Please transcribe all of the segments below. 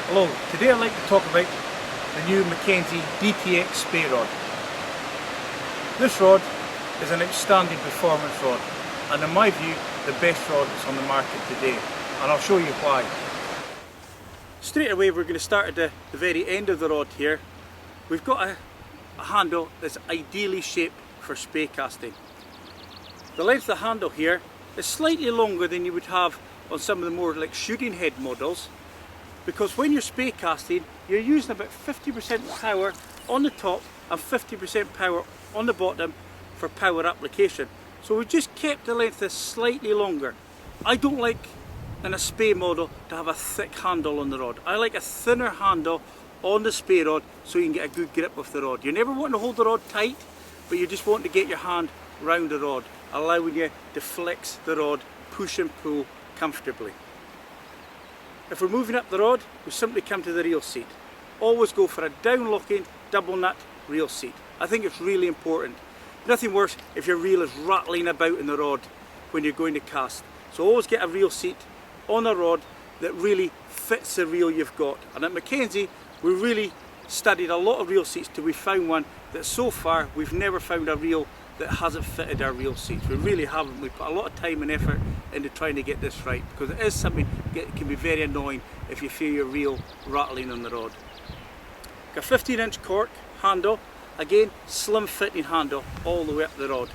Hello, today I'd like to talk about the new Mackenzie DTX Spey Rod. This rod is an outstanding performance rod and in my view the best rod that's on the market today, and I'll show you why. Straight away we're going to start at the very end of the rod here. We've got a handle that's ideally shaped for spey casting. The length of the handle here is slightly longer than you would have on some of the more like shooting head models, because when you're spey casting you're using about 50% power on the top and 50% power on the bottom for power application. So we just kept the length slightly longer. I don't like in a spey model to have a thick handle on the rod. I like a thinner handle on the spey rod so you can get a good grip of the rod. You're never wanting to hold the rod tight, but you just want to get your hand round the rod, allowing you to flex the rod, push and pull comfortably. If we're moving up the rod, we simply come to the reel seat. Always go for a down locking double nut reel seat. I think it's really important. Nothing worse if your reel is rattling about in the rod when you're going to cast. So always get a reel seat on a rod that really fits the reel you've got. And at Mackenzie we really studied a lot of reel seats till we found one that so far we've never found a reel that hasn't fitted our reel seats. We really haven't. We put a lot of time and effort into trying to get this right, because it is something that can be very annoying if you feel your reel rattling on the rod. Got a 15-inch cork handle, again slim fitting handle all the way up the rod.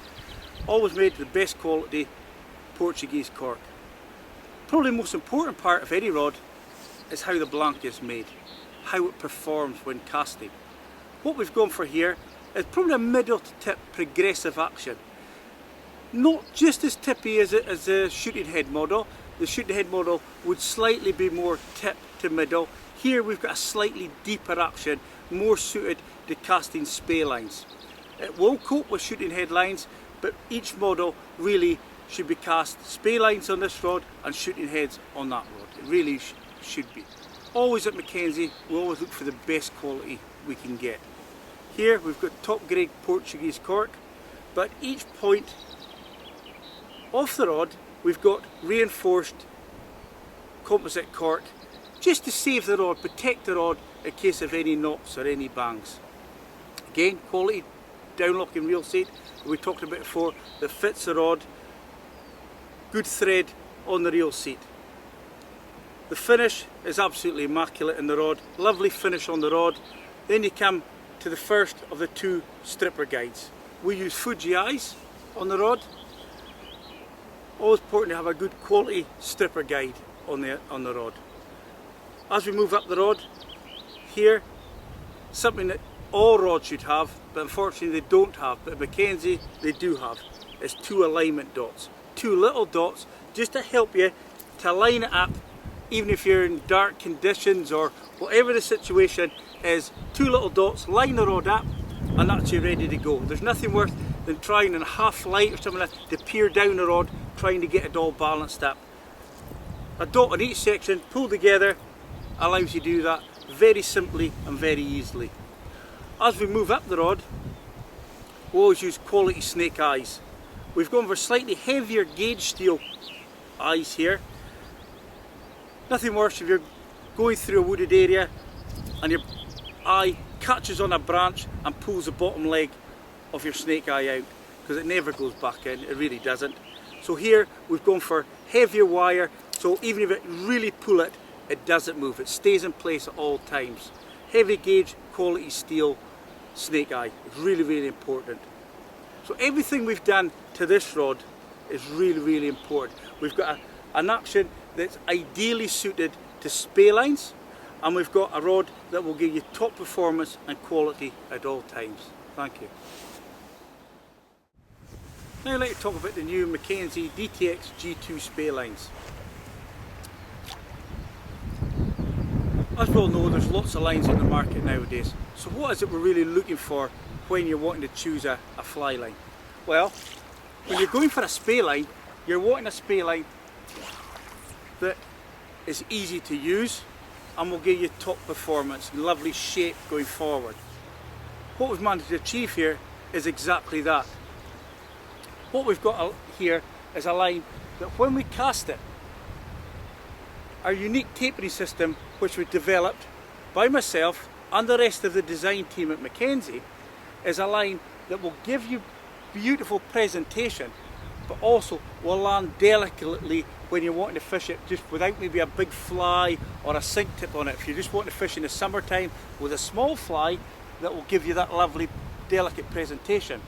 Always made the best quality Portuguese cork. Probably the most important part of any rod is how the blank is made, how it performs when casting. What we've gone for here is probably a middle to tip progressive action. Not just as tippy as a shooting head model. The shooting head model would slightly be more tip to middle. Here we've got a slightly deeper action, more suited to casting spey lines. It will cope with shooting head lines, but each model really should be cast spey lines on this rod and shooting heads on that rod. It really should be. Always at Mackenzie, we always look for the best quality we can get. Here we've got top grade Portuguese cork, but each point off the rod we've got reinforced composite cork just to save the rod, protect the rod in case of any knocks or any bangs. Again, quality down locking reel seat we talked about before that fits the rod, good thread on the reel seat. The finish is absolutely immaculate in the rod, lovely finish on the rod. Then you come to the first of the two stripper guides. We use Fuji eyes on the rod. Always important to have a good quality stripper guide on the rod. As we move up the rod, here, something that all rods should have, but unfortunately they don't have, but at Mackenzie they do have, is two alignment dots. Two little dots just to help you to line it up, even if you're in dark conditions or whatever the situation is. Two little dots, line the rod up and that's you ready to go. There's nothing worse than trying in a half light or something like that to peer down the rod trying to get it all balanced up. A dot on each section pulled together allows you to do that very simply and very easily. As we move up the rod, we always use quality snake eyes. We've gone for slightly heavier gauge steel eyes here. Nothing worse if you're going through a wooded area and your eye catches on a branch and pulls the bottom leg of your snake eye out, because it never goes back in, it really doesn't. So here we've gone for heavier wire, so even if it really pull it, it doesn't move, it stays in place at all times. Heavy gauge quality steel snake eye is really, really important. So everything we've done to this rod is really, really important. We've got an action that's ideally suited to spey lines, and we've got a rod that will give you top performance and quality at all times. Thank you. Now I'd like to talk about the new Mackenzie DTX G2 spey lines. As we all know, there's lots of lines in the market nowadays. So what is it we're really looking for when you're wanting to choose a fly line? Well, when you're going for a spey line, you're wanting a spey line that is easy to use and will give you top performance and lovely shape going forward. What we've managed to achieve here is exactly that. What we've got here is a line that when we cast it, Our unique tapering system, which was developed by myself and the rest of the design team at Mackenzie, is a line that will give you beautiful presentation, but also will land delicately when you're wanting to fish it just without maybe a big fly or a sink tip on it. If you're just wanting to fish in the summertime with a small fly, that will give you that lovely delicate presentation.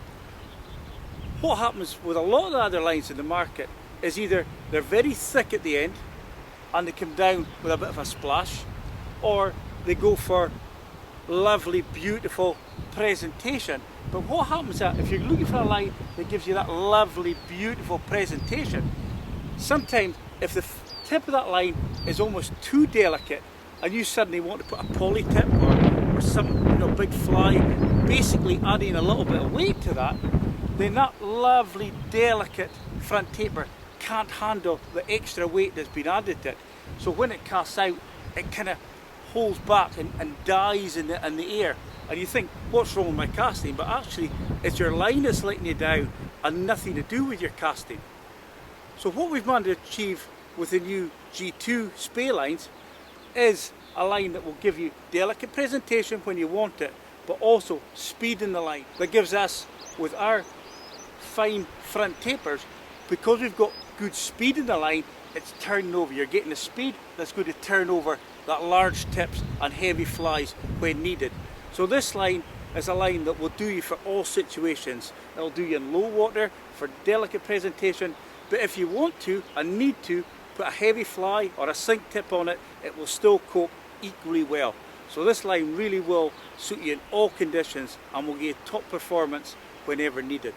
What happens with a lot of the other lines in the market is either they're very thick at the end and they come down with a bit of a splash, or they go for lovely beautiful presentation. But what happens is that if you're looking for a line that gives you that lovely beautiful presentation, sometimes if the tip of that line is almost too delicate and you suddenly want to put a poly tip or some big fly, basically adding a little bit of weight to that, then that lovely delicate front taper can't handle the extra weight that's been added to it. So when it casts out, it kind of holds back and dies in the air, and you think, what's wrong with my casting? But actually it's your line that's letting you down and nothing to do with your casting. So what we've managed to achieve with the new G2 Spey lines is a line that will give you delicate presentation when you want it, but also speed in the line. That gives us, with our fine front tapers, because we've got good speed in the line, it's turning over. You're getting the speed that's going to turn over that large tips and heavy flies when needed. So this line is a line that will do you for all situations. It'll do you in low water for delicate presentation, but if you want to and need to put a heavy fly or a sink tip on it, it will still cope equally well. So this line really will suit you in all conditions and will give you top performance whenever needed.